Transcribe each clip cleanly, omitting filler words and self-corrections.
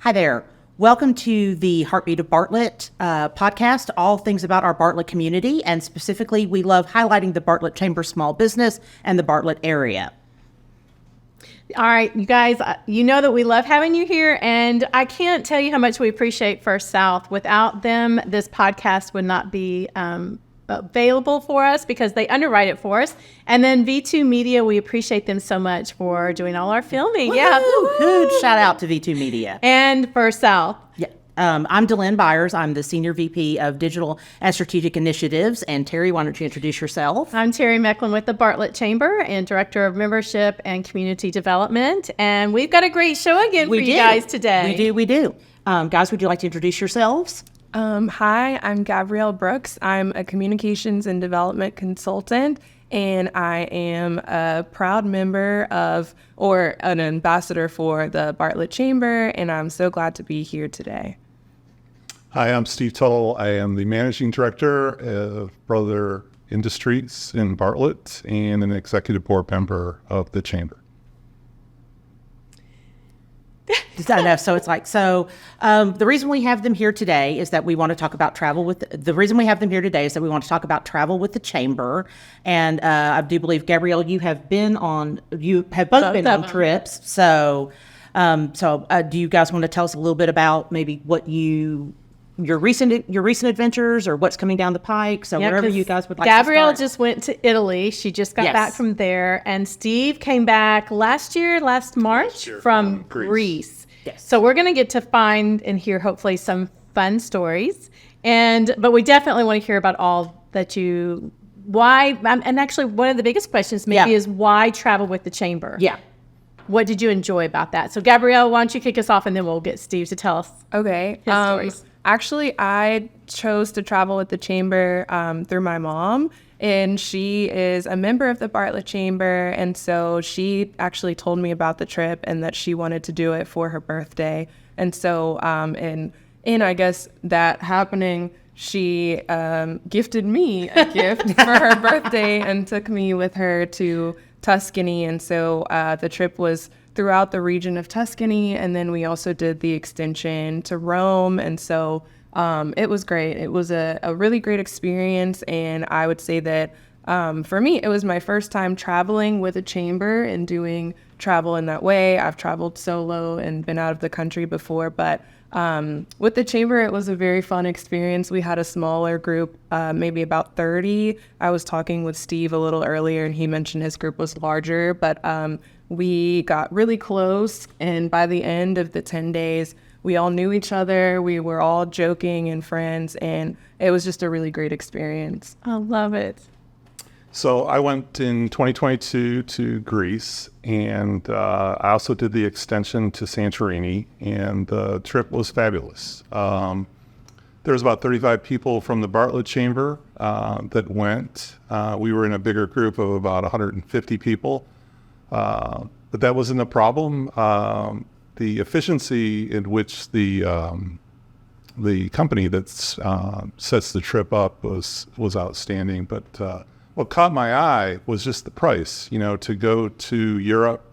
Hi there. Welcome to the Heartbeat of Bartlett podcast, all things about our Bartlett community, and specifically we love highlighting the Bartlett Chamber Small Business and the Bartlett area. All right, you guys, you know that we love having you here, and I can't tell you how much we appreciate First South. Without them, this podcast would not be available for us because they underwrite it for us. And then V2 Media, we appreciate them so much for doing all our filming. Woo-hoo! Yeah. Huge shout out to V2 Media. And First South. Yeah. I'm Delynn Byars. I'm the Senior VP of Digital and Strategic Initiatives. And Terry, why don't you introduce yourself? I'm Terry Mecklin with the Bartlett Chamber and Director of Membership and Community Development. And we've got a great show again for you guys today. We do. Guys, would you like to introduce yourselves? Hi, I'm Gabrielle Brooks. I'm a communications and development consultant, and I am a proud member of, or an ambassador for, the Bartlett Chamber, and I'm so glad to be here today. Hi, I'm Steve Tuttle. I am the Managing Director of Brother Industries in Bartlett and an Executive Board member of the Chamber. The reason we have them here today is that we want to talk about travel with the chamber. And I do believe, Gabrielle, you have been on trips. So do you guys want to tell us a little bit about maybe what your recent adventures or what's coming down the pike? So wherever you guys would like Gabrielle to start. just went to Italy. She just got back from there. And Steve came back last March from Greece. Yes. So we're going to get to find and hear hopefully some fun stories. But we definitely want to hear about all that why, and actually one of the biggest questions maybe is why travel with the chamber? Yeah. What did you enjoy about that? So Gabrielle, why don't you kick us off and then we'll get Steve to tell us Okay. his stories. Actually, I chose to travel with the Chamber through my mom, and she is a member of the Bartlett Chamber, and so she actually told me about the trip and that she wanted to do it for her birthday. And so, in I guess that happening, she gifted me a gift for her birthday and took me with her to Tuscany. And so the trip was throughout the region of Tuscany, and then we also did the extension to Rome. And so it was great. It was a really great experience, and I would say that for me, it was my first time traveling with a chamber and doing travel in that way. I've traveled solo and been out of the country before, but with the chamber, it was a very fun experience. We had a smaller group, maybe about 30. I was talking with Steve a little earlier, and he mentioned his group was larger, but we got really close, and by the end of the 10 days, we all knew each other. We were all joking and friends, and it was just a really great experience. I love it. So I went in 2022 to Greece, and I also did the extension to Santorini, and the trip was fabulous. There was about 35 people from the Bartlett Chamber that went. We were in a bigger group of about 150 people. But that wasn't a problem. The efficiency in which the company that sets the trip up was outstanding. But what caught my eye was just the price. To go to Europe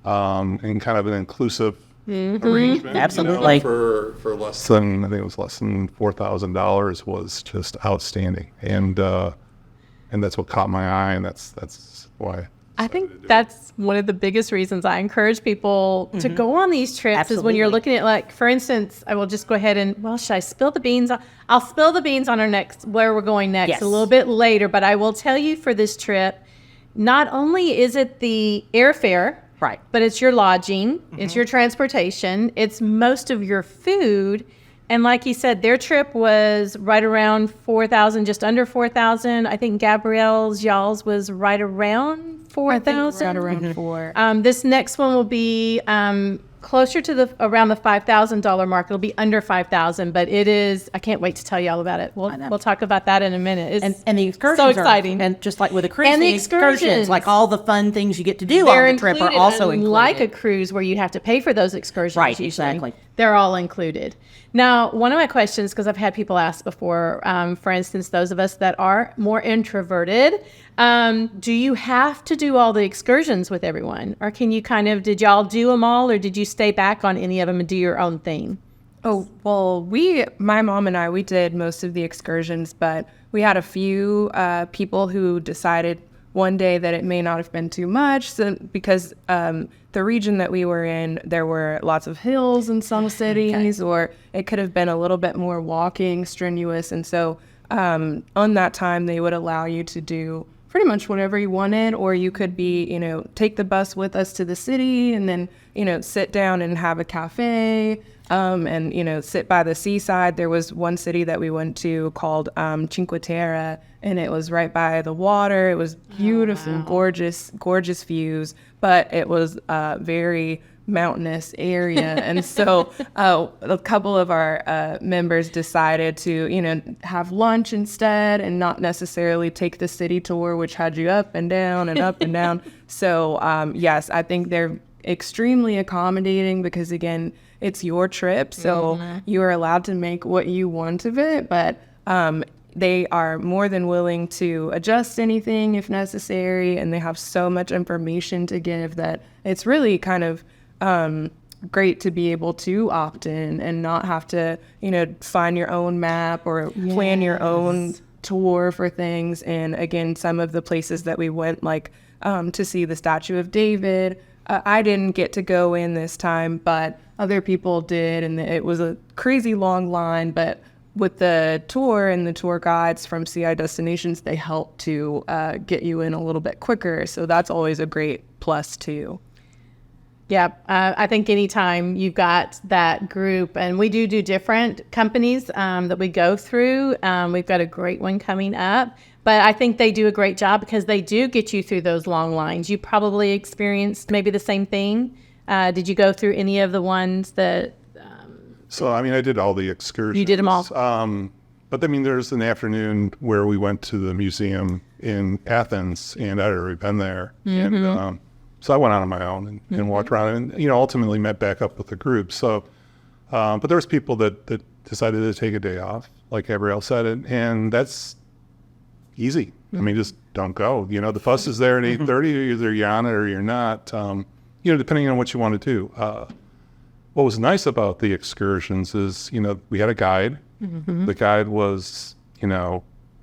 in kind of an inclusive arrangement. Absolutely. For less than, I think it was less than $4,000 was just outstanding, and that's what caught my eye, and that's why. I think that's one of the biggest reasons I encourage people to go on these trips is when you're looking at, like, for instance, I will just go ahead and, should I spill the beans? I'll spill the beans on where we're going next a little bit later, but I will tell you for this trip, not only is it the airfare, right, but it's your lodging, it's your transportation, it's most of your food. And like you said, their trip was right around 4,000, just under 4,000. I think y'all's was right around 4,000. Right around 4. This next one will be closer to around the $5,000 mark. It'll be under 5,000, but it is. I can't wait to tell you all about it. We'll talk about that in a minute. And the excursions so exciting. And just like with a cruise, and the excursions, like all the fun things you get to do on the trip are also included. Like a cruise where you have to pay for those excursions. Right, usually. exactly. They're all included. Now, one of my questions, because I've had people ask before, for instance, those of us that are more introverted, Do you have to do all the excursions with everyone? Or can you did y'all do them all, or did you stay back on any of them and do your own thing? Oh, well, my mom and I, we did most of the excursions, but we had a few people who decided one day that it may not have been too much, because the region that we were in, there were lots of hills in some cities, or it could have been a little bit more walking, strenuous. And so on that time, they would allow you to do pretty much whatever you wanted, or you could take the bus with us to the city and then, sit down and have a cafe, and, sit by the seaside. There was one city that we went to called Cinque Terre, and it was right by the water. It was beautiful, gorgeous views, but it was a very mountainous area. And so a couple of our members decided to, have lunch instead and not necessarily take the city tour, which had you up and down and up and down. So yes, I think they're extremely accommodating because, again, it's your trip. So you are allowed to make what you want of it, but they are more than willing to adjust anything if necessary. And they have so much information to give that it's really kind of great to be able to opt in and not have to, find your own map or plan your own tour for things. And again, some of the places that we went, like to see the Statue of David, I didn't get to go in this time, but other people did. And it was a crazy long line, but with the tour and the tour guides from CI Destinations, they help to get you in a little bit quicker. So that's always a great plus too. Yeah, I think anytime you've got that group, and we do different companies that we go through. We've got a great one coming up, but I think they do a great job because they do get you through those long lines. You probably experienced maybe the same thing. Did you go through any of the ones that... So, I did all the excursions. You did them all? But, there's an afternoon where we went to the museum in Athens, and I'd already been there. And so I went out on my own and walked around and, ultimately met back up with the group. So, but there was people that decided to take a day off, like Gabrielle said, and that's easy. Just don't go. The bus is there at 8:30, either you're on it or you're not, depending on what you want to do. What was nice about the excursions is, we had a guide. The guide was,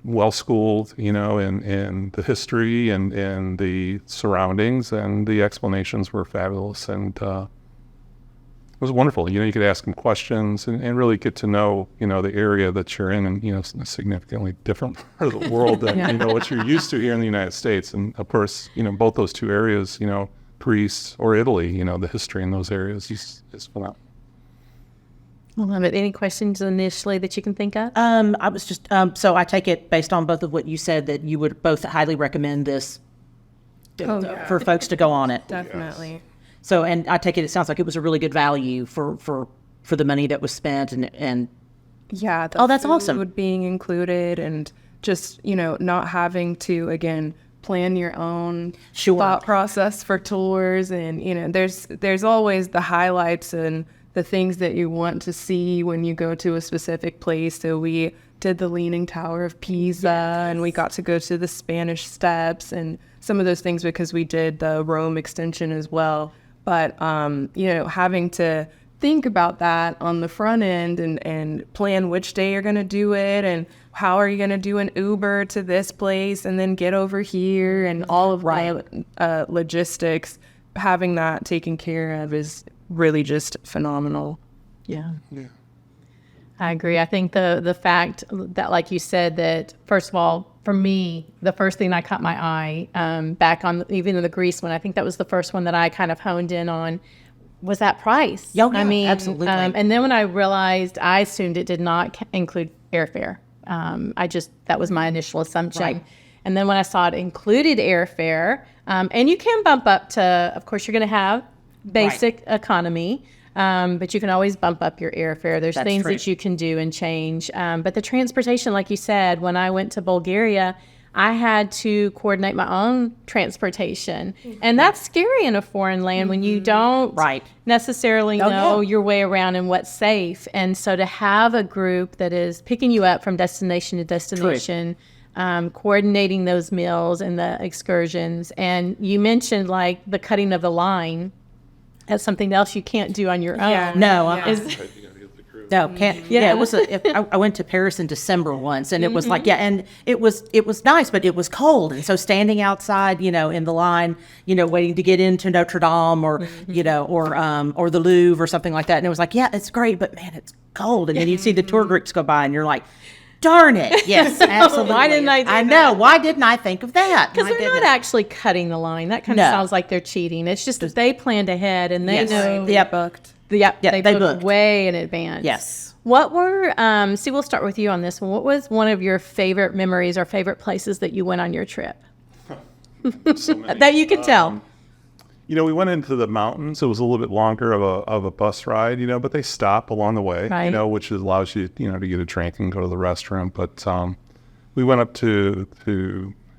well-schooled, in the history and the surroundings, and the explanations were fabulous. And it was wonderful. You could ask them questions and really get to know, the area that you're in, and, it's a significantly different part of the world than, what you're used to here in the United States. And of course, both those two areas, Greece or Italy, the history in those areas is phenomenal. I love it. Any questions initially that you can think of? I was just, so I take it based on both of what you said that you would both highly recommend this for folks to go on it. Definitely. Yes. So, and I take it sounds like it was a really good value for the money that was spent and yeah. That's awesome. Food being included, and just, not having to, again, plan your own thought process for tours. And, there's always the highlights and the things that you want to see when you go to a specific place. So we did the Leaning Tower of Pisa, and we got to go to the Spanish Steps and some of those things because we did the Rome extension as well. But, having to think about that on the front end and plan which day you're going to do it, and how are you going to do an Uber to this place and then get over here, and all of the logistics, having that taken care of is really just phenomenal. Yeah. I agree. I think the fact that, like you said, that first of all, for me, the first thing that caught my eye back on even in the Greece one, I think that was the first one that I kind of honed in on, was that price. Yeah, absolutely. And then when I realized, I assumed it did not include airfare. That was my initial assumption. Right. And then when I saw it included airfare, and you can bump up to, of course, you're going to have basic economy, but you can always bump up your airfare. There's things that you can do and change. But the transportation, like you said, when I went to Bulgaria, I had to coordinate my own transportation. And that's scary in a foreign land when you don't necessarily know your way around and what's safe. And so to have a group that is picking you up from destination to destination, coordinating those meals and the excursions. And you mentioned like the cutting of the line as something else you can't do on your own. No, Yeah. can't. Yeah, it was. I went to Paris in December once, and it was like, and it was nice, but it was cold, and so standing outside, in the line, waiting to get into Notre Dame or or the Louvre or something like that, and it was like, yeah, it's great, but man, it's cold, and then you see the tour groups go by, and you're like, darn it, yes, absolutely. Why didn't I do I know. Why didn't I think of that? Because they're not actually cutting the line. That kind of No. sounds like they're cheating. It's just that they planned ahead and they Yes. know. Yep. Booked. They they booked booked. way in advance. Yes. What were, we'll start with you on this one. What was one of your favorite memories or favorite places that you went on your trip? So many. That you can tell. We went into the mountains. It was a little bit longer of a bus ride, but they stop along the way, Right. which allows you, to get a drink and go to the restaurant. But we went up to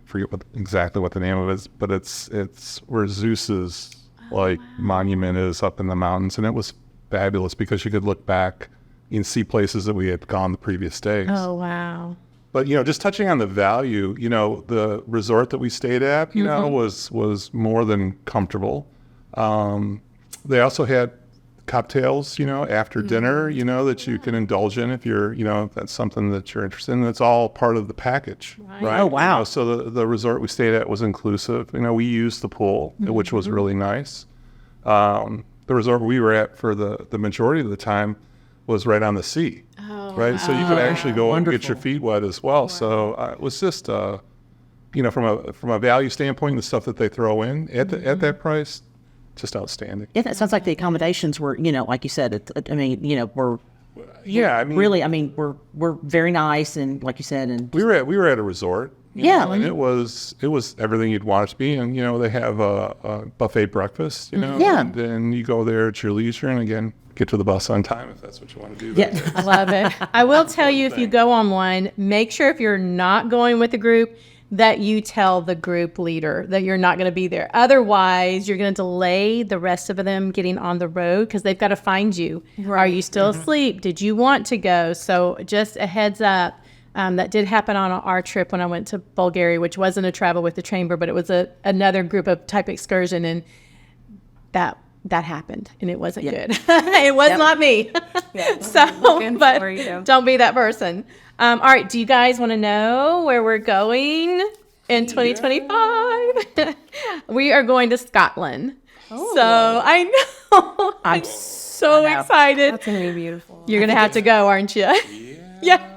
forget exactly what the name of it is, but it's where Zeus's monument is up in the mountains, and it was fabulous because you could look back and see places that we had gone the previous days. Oh, wow. But just touching on the value, the resort that we stayed at, was more than comfortable. They also had cocktails, after dinner, that you can indulge in if you're, if that's something that you're interested in. It's all part of the package, right? Oh, wow. So the resort we stayed at was inclusive. We used the pool, which was really nice. The resort we were at for the majority of the time was right on the sea. Right, so you could actually go and get your feet wet as well. Wow. So it was just, from a value standpoint, the stuff that they throw in at that price, just outstanding. Yeah, that sounds like the accommodations were, like you said. Were really, we're very nice, and like you said, and we were at a resort. Yeah, and it was everything you'd want it to be, and they have a buffet breakfast. Yeah. And then you go there at your leisure, and again, get to the bus on time if that's what you want to do. yeah. I love it. I will tell you, if you go on one, make sure if you're not going with the group that you tell the group leader that you're not going to be there. Otherwise, you're going to delay the rest of them getting on the road because they've got to find you. Right. Are you still asleep? Did you want to go? So just a heads up. That did happen on our trip when I went to Bulgaria, which wasn't a travel with the chamber, but it was another group of type excursion, and that happened, and it wasn't good. It was not me. But don't be that person. All right, do you guys want to know where we're going in 2025? We are going to Scotland. Oh. So I know. I'm so excited. That's going to be beautiful. You're going to have to go, aren't you? Yeah.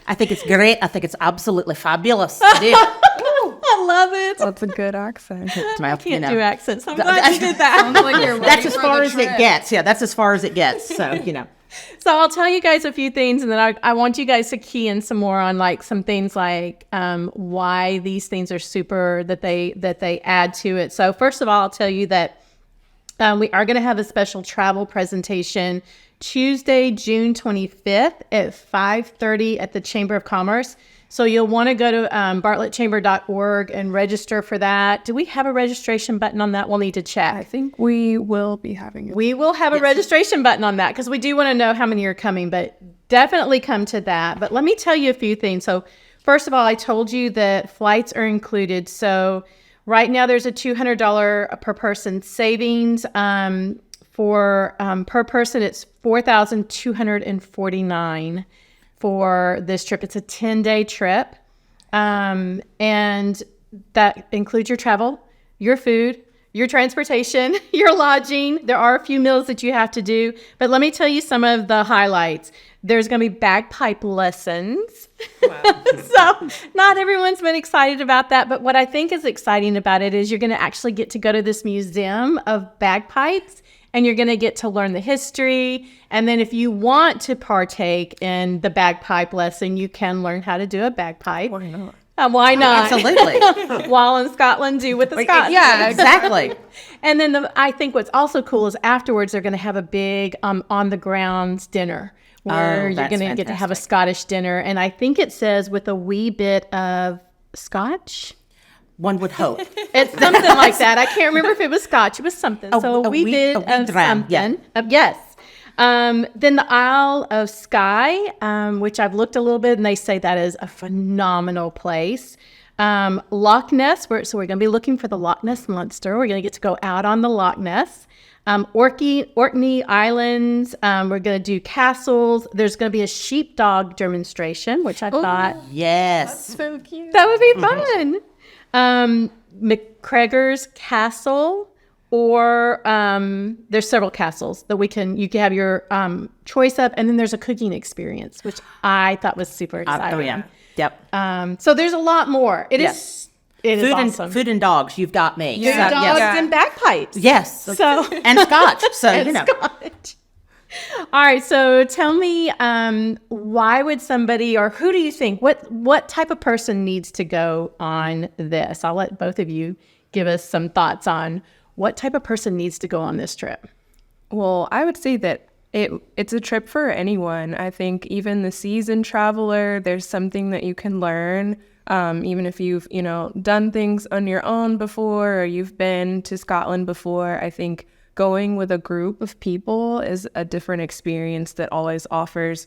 I think it's great. I think it's absolutely fabulous. I love it. That's a good accent. I can't do accents. I'm glad you did that. That's as far as it gets. Yeah, that's as far as it gets. So, So I'll tell you guys a few things, and then I want you guys to key in some more on some things why these things are super that they add to it. So first of all, I'll tell you that we are going to have a special travel presentation Tuesday, June 25th at 5:30 at the Chamber of Commerce. So you'll want to go to bartlettchamber.org and register for that. Do we have a registration button on that? We'll need to check. I think we will be having it. We will have a registration button on that because we do want to know how many are coming, but definitely come to that. But let me tell you a few things. So first of all, I told you that flights are included. So right now there's a $200 per person savings. For per person, it's $4,249 for this trip. It's a 10-day trip, and that includes your travel, your food, your transportation, your lodging. There are a few meals that you have to do, but let me tell you some of the highlights. There's going to be bagpipe lessons. Wow. So not everyone's been excited about that, but what I think is exciting about it is you're going to actually get to go to this museum of bagpipes, and you're going to get to learn the history. And then if you want to partake in the bagpipe lesson, you can learn how to do a bagpipe. Why not? Why not? Absolutely. While in Scotland, do with the Scots. Yeah, exactly. And then I think what's also cool is afterwards they're going to have a big on the grounds dinner where you're going to get to have a Scottish dinner. And I think it says with a wee bit of Scotch. One would hope. It's something like that. I can't remember if it was Scotch. It was something. So a wee bit of something. Yeah. Yes. Then the Isle of Skye, which I've looked a little bit, and they say that is a phenomenal place. Loch Ness, so we're going to be looking for the Loch Ness Monster. We're going to get to go out on the Loch Ness. Orkney Islands, we're going to do castles. There's going to be a sheepdog demonstration, which I thought Yes. So cute. that would be fun. McGregor's Castle, or there's several castles that you can have your choice of, and then there's a cooking experience, which I thought was super exciting. Oh, yeah. Yep. So there's a lot more. It is awesome. Food and dogs, you've got me. Food, dogs, Yeah. and bagpipes. Yes. So And scotch. So, and Scotch. All right, so tell me, why would somebody, or who do you think, what type of person needs to go on this? I'll let both of you give us some thoughts on what type of person needs to go on this trip. Well, I would say that it's a trip for anyone. I think even the seasoned traveler, there's something that you can learn. Even if you've, done things on your own before, or you've been to Scotland before, I think going with a group of people is a different experience that always offers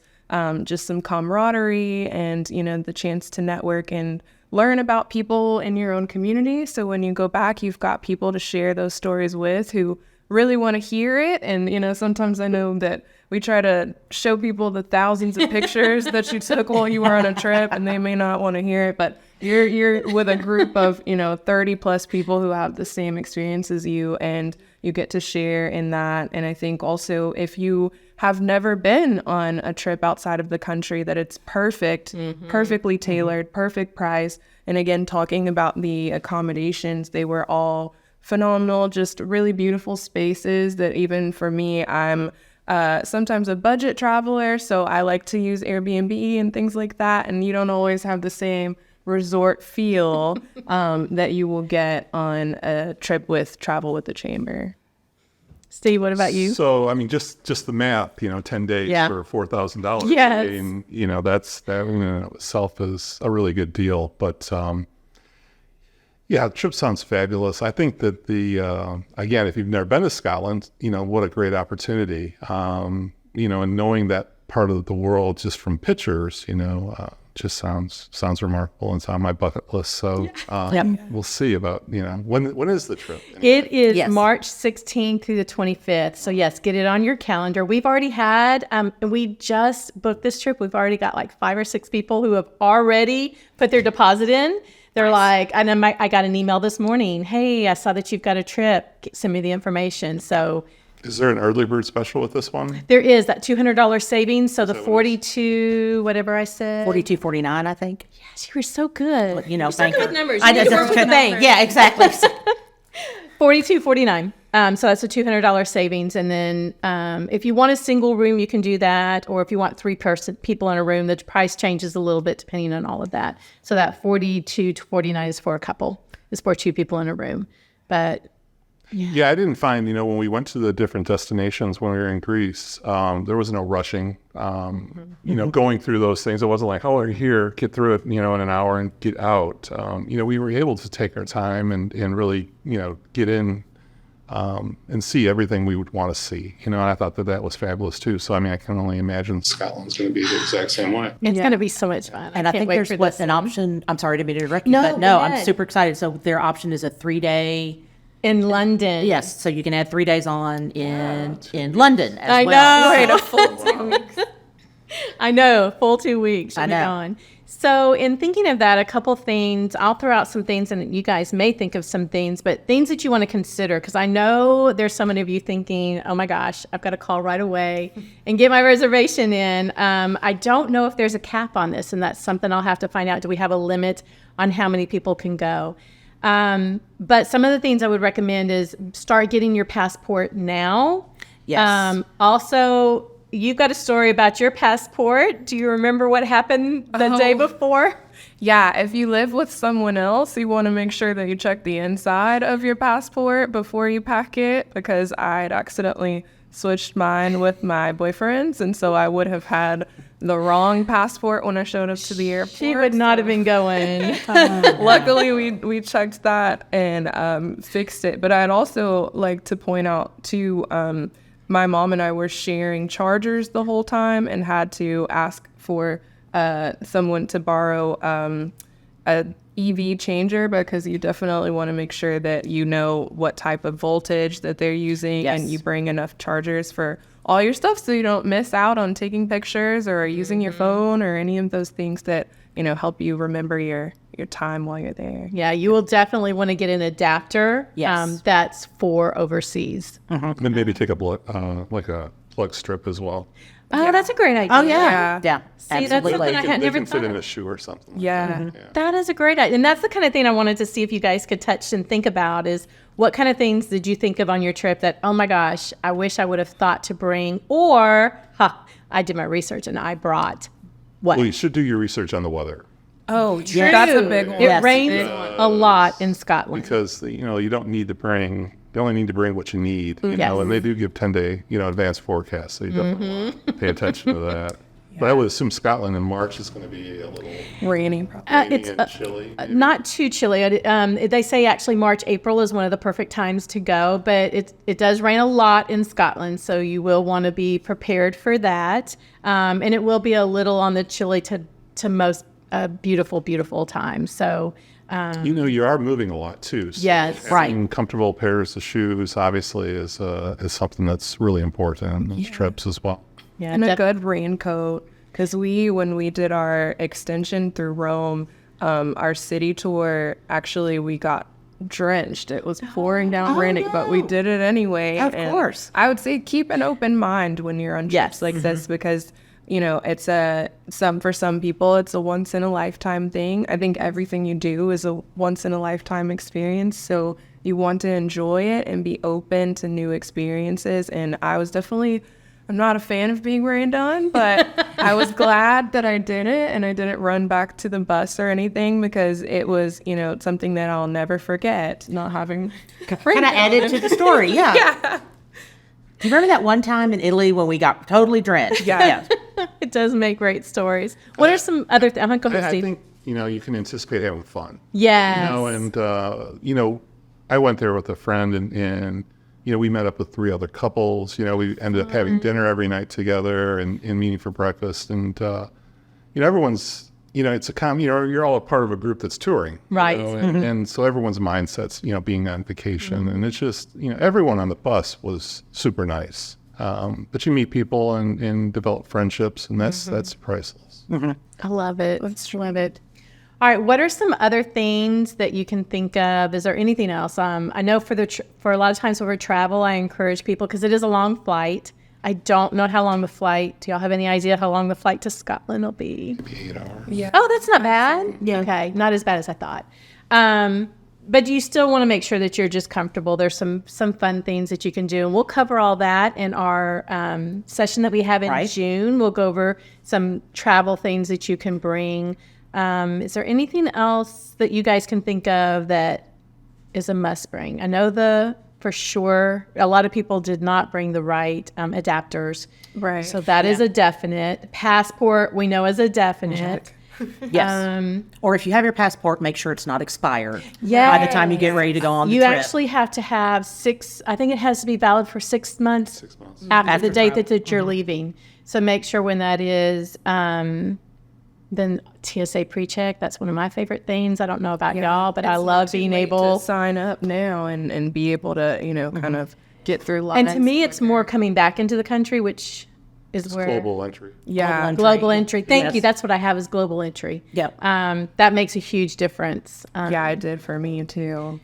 just some camaraderie and, the chance to network and learn about people in your own community. So when you go back, you've got people to share those stories with who really want to hear it. And, sometimes I know that we try to show people the thousands of pictures that you took while you were on a trip, and they may not want to hear it, but you're with a group of, 30 plus people who have the same experience as you, and you get to share in that. And I think also if you have never been on a trip outside of the country, that it's perfectly tailored, perfect price. And again, talking about the accommodations, they were all phenomenal, just really beautiful spaces that even for me, I'm sometimes a budget traveler, so I like to use Airbnb and things like that, and you don't always have the same resort feel that you will get on a trip with Travel with the Chamber. Steve, what about you? So, I mean, just the math, 10 days Yeah. for $4,000. Yes. I mean, that in and of itself is a really good deal. But, yeah, the trip sounds fabulous. I think that again, if you've never been to Scotland, what a great opportunity. And knowing that part of the world just from pictures, just sounds remarkable, and it's on my bucket list. So we'll see about, when is the trip? It is Yes. March 16th through the 25th. So yes, get it on your calendar. We've already had, we just booked this trip. We've already got like 5 or 6 people who have already put their deposit in. They're like, and then I got an email this morning. Hey, I saw that you've got a trip. Send me the information. So Is there an early bird special with this one? there is that $200 savings. So the 42, whatever I said. 42.49, I think. Yes, you were so good. Thank you. numbers. I You need just to work with couldn't numbers. think. Yeah, exactly. $42.49. So that's a $200 savings. And then if you want a single room, you can do that. Or if you want 3 people in a room, the price changes a little bit depending on all of that. So that $42 to $49 is for a couple. It's for 2 people in a room. But Yeah, I didn't find, when we went to the different destinations when we were in Greece, there was no rushing, going through those things. It wasn't like, oh, we're here, get through it, in an hour and get out. We were able to take our time and really, get in and see everything we would want to see. And I thought that was fabulous too. So, I can only imagine Scotland's going to be the exact same way. it's going to be so much fun. And I can't think wait there's for what this an one. option. I'm sorry to be interrupting you, No, but no, go I'm ahead. super excited. So their option is a 3-day. In London. Yes, so you can add 3 days on in London as I well. know. Wait, a full 2 weeks. I know, full 2 weeks. I She'll be know. gone. So in thinking of that, a couple things, I'll throw out some things, and you guys may think of some things, but things that you want to consider, because I know there's so many of you thinking, oh my gosh, I've got to call right away and get my reservation in. I don't know if there's a cap on this, and that's something I'll have to find out. Do we have a limit on how many people can go? But some of the things I would recommend is start getting your passport now. Yes. Also, you've got a story about your passport. Do you remember what happened the day before? Yeah, if you live with someone else, you want to make sure that you check the inside of your passport before you pack it, because I'd accidentally switched mine with my boyfriend's, and so I would have had the wrong passport when I showed up to the airport. She would not have been going. Luckily, we checked that and fixed it. But I'd also like to point out too, my mom and I were sharing chargers the whole time and had to ask for someone to borrow a EV changer, because you definitely want to make sure that you know what type of voltage that they're using, and you bring enough chargers for all your stuff so you don't miss out on taking pictures or using your phone or any of those things that, help you remember your time while you're there. Yeah, you will definitely want to get an adapter. Yes. That's for overseas. And maybe take a plug strip as well. Oh, that's a great idea. Oh, yeah. Yeah, See, that's absolutely. something I had They never can fit thought in of. a shoe or something. Yeah. That is a great idea. And that's the kind of thing I wanted to see if you guys could touch and think about is what kind of things did you think of on your trip that, oh my gosh, I wish I would have thought to bring, or, I did my research and I brought what? Well, you should do your research on the weather, Oh, true. That's a big one. It Yes. rains a lot in Scotland. because you don't need to bring. You only need to bring what you need. You Yes. know, and they do give 10-day advance forecasts, so you definitely want to pay attention to that. But I would assume Scotland in March is going to be a little Rainy, probably. rainy It's and chilly. not too chilly. They say actually March, April is one of the perfect times to go, but it does rain a lot in Scotland, so you will want to be prepared for that. And it will be a little on the chilly to most beautiful, beautiful time. So You are moving a lot too. So Yes. having comfortable pairs of shoes obviously is something that's really important on those trips as well. yeah, And a good raincoat, because when we did our extension through Rome, our city tour, actually we got drenched. It was pouring down raining, but we did it anyway. Of And course. I would say keep an open mind when you're on trips Yes. like this, because it's for some people it's a once in a lifetime thing. I think everything you do is a once in a lifetime experience, so you want to enjoy it and be open to new experiences. And I'm not a fan of being rained on, but I was glad that I did it and I didn't run back to the bus or anything, because it was, something that I'll never forget, not having Kind of added to the story, yeah. Yeah. Do you remember that one time in Italy when we got totally drenched? Yeah. it does make great stories. What are some other things? I'm going to go ahead, I Steve. think you can anticipate having fun. Yes. And I went there with a friend, and we met up with 3 other couples. We ended up having dinner every night together and meeting for breakfast. And everyone's it's a you're all a part of a group that's touring, Right. And so everyone's mindset's being on vacation, and it's just everyone on the bus was super nice. But you meet people and develop friendships, and that's priceless. I love it. Love it. All right. What are some other things that you can think of? Is there anything else? I know for a lot of times when we travel, I encourage people, because it is a long flight. I don't know how long the flight. Do y'all have any idea how long the flight to Scotland will be? Maybe 8 hours. Yeah. Oh, that's not bad. Yeah. Okay. Not as bad as I thought. But you still want to make sure that you're just comfortable. There's some fun things that you can do. And we'll cover all that in our session that we have in Right. June. We'll go over some travel things that you can bring. Is there anything else that you guys can think of that is a must bring? I know for sure, a lot of people did not bring the right adapters. Right. So that is a definite. Passport, we know is a definite. Yes. Or if you have your passport, make sure it's not expired. Yeah. By the time you get ready to go on the You trip. actually have to have I think it has to be valid for 6 months, 6 months. after the date that you're leaving. So make sure when that is, then TSA pre-check, that's one of my favorite things. I don't know about y'all, but I love being able. to sign up now and be able to, kind of get through life. And to me, it's more coming back into the country, which is where Global entry. yeah. global entry. Thank Yes. you. That's what I have is global entry. Yep. That makes a huge difference. Yeah, it did for me too.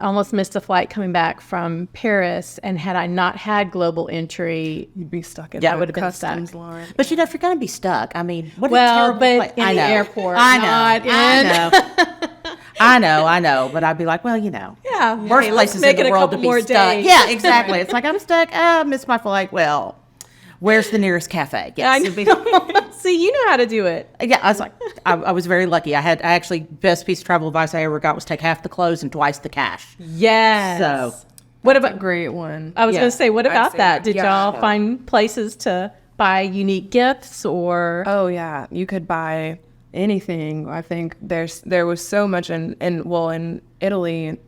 I almost missed a flight coming back from Paris, and had I not had global entry, You'd be stuck in Yeah, I the would've been customs stuck. line. But if you're going to be stuck, I mean, what a well, terrible but place. in I the know. airport, I know. not in. I know. But I'd be like, well, Yeah, worst hey, let's places make in it the a world to couple be more stuck. days. Yeah, exactly. It's like, I'm stuck. I missed my flight. Well, where's the nearest cafe? Yes. I it'd be- know. See, you know how to do it. Yeah, I was like, I was very lucky. I actually, best piece of travel advice I ever got was take half the clothes and twice the cash. Yes. So, What That's about? a great one. I was Yeah. going to say, what about say that? that. Did Yeah. y'all find places to buy unique gifts or? Oh yeah, you could buy anything. I think there was so much in Italy,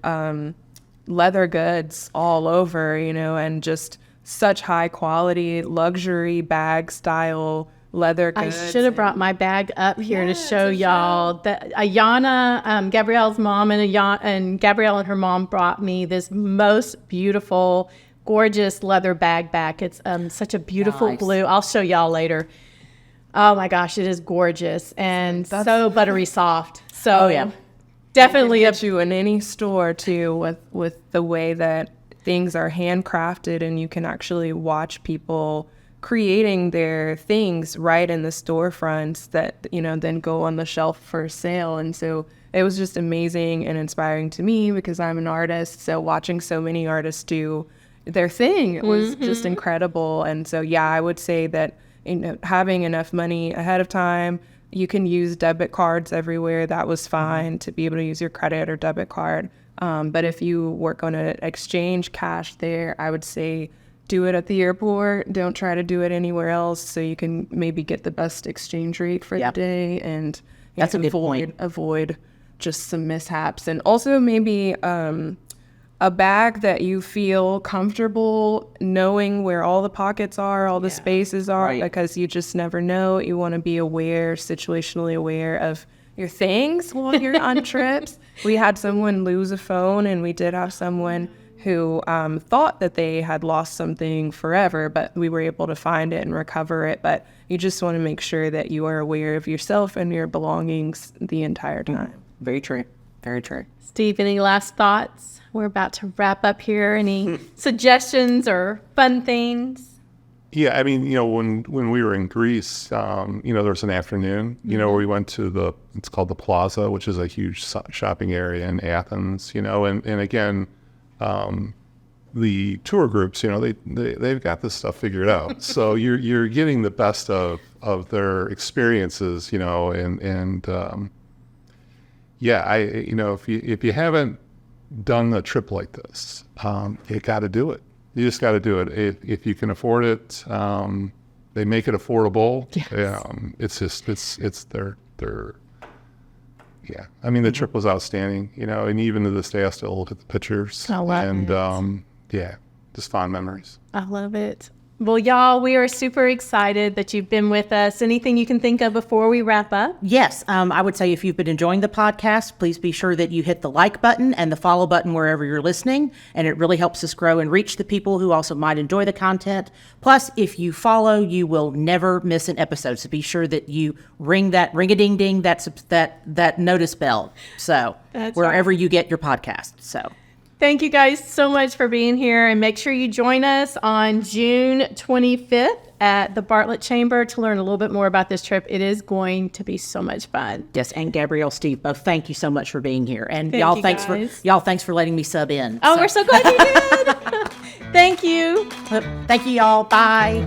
leather goods all over, and just such high quality luxury bag style leather I goods. should have brought my bag up here to show y'all that Ayana, Gabrielle's mom, and Gabrielle and her mom brought me this most beautiful, gorgeous leather bag back. It's such a beautiful Nice. blue. I'll show y'all later. Oh my gosh, it is gorgeous and so buttery soft. So Oh, yeah. definitely a Get you in any store too with the way that things are handcrafted, and you can actually watch people creating their things right in the storefronts that, you know, then go on the shelf for sale. And so it was just amazing and inspiring to me because I'm an artist. So watching so many artists do their thing was just incredible. And so, yeah, I would say that, you know, having enough money ahead of time, you can use debit cards everywhere. That was fine to be able to use your credit or debit card. But if you were going to exchange cash there, I would say do it at the airport. Don't try to do it anywhere else, so you can maybe get the best exchange rate for Yep. the day. And That's a good point. Avoid just some mishaps. And also maybe a bag that you feel comfortable knowing where all the pockets are, all the spaces are, Right. because you just never know. You want to be aware, situationally aware of your things while you're on trips. We had someone lose a phone, and we did have someone who thought that they had lost something forever, but we were able to find it and recover it. But you just want to make sure that you are aware of yourself and your belongings the entire time. Very true. Very true. Steve, any last thoughts? We're about to wrap up here. Any suggestions or fun things? Yeah, I mean, you know, when we were in Greece, you know, there was an afternoon, you know, where we went to it's called the Plaza, which is a huge shopping area in Athens, you know, and again, the tour groups, you know, they've got this stuff figured out. So you're getting the best of their experiences, you know, and yeah, you know, if you haven't done a trip like this, you got to do it. You just got to do it. If you can afford it, they make it affordable. Yes. It's their yeah. I mean, the trip was outstanding, you know, and even to this day, I still look at the pictures. I love and, it. Yeah, just fond memories. I love it. Well, y'all, we are super excited that you've been with us. Anything you can think of before we wrap up? Yes, I would say if you've been enjoying the podcast, please be sure that you hit the like button and the follow button wherever you're listening, and it really helps us grow and reach the people who also might enjoy the content. Plus, if you follow, you will never miss an episode, so be sure that you ring-a-ding-ding, that notice bell, so That's wherever you get your podcast, so. Thank you guys so much for being here, and make sure you join us on June 25th at the Bartlett Chamber to learn a little bit more about this trip. It is going to be so much fun. Yes, and Gabrielle, Steve, both thank you so much for being here, and Thank y'all you, thanks guys. for letting me sub in. Oh, we're so glad you did. Thank you. Thank you, y'all. Bye.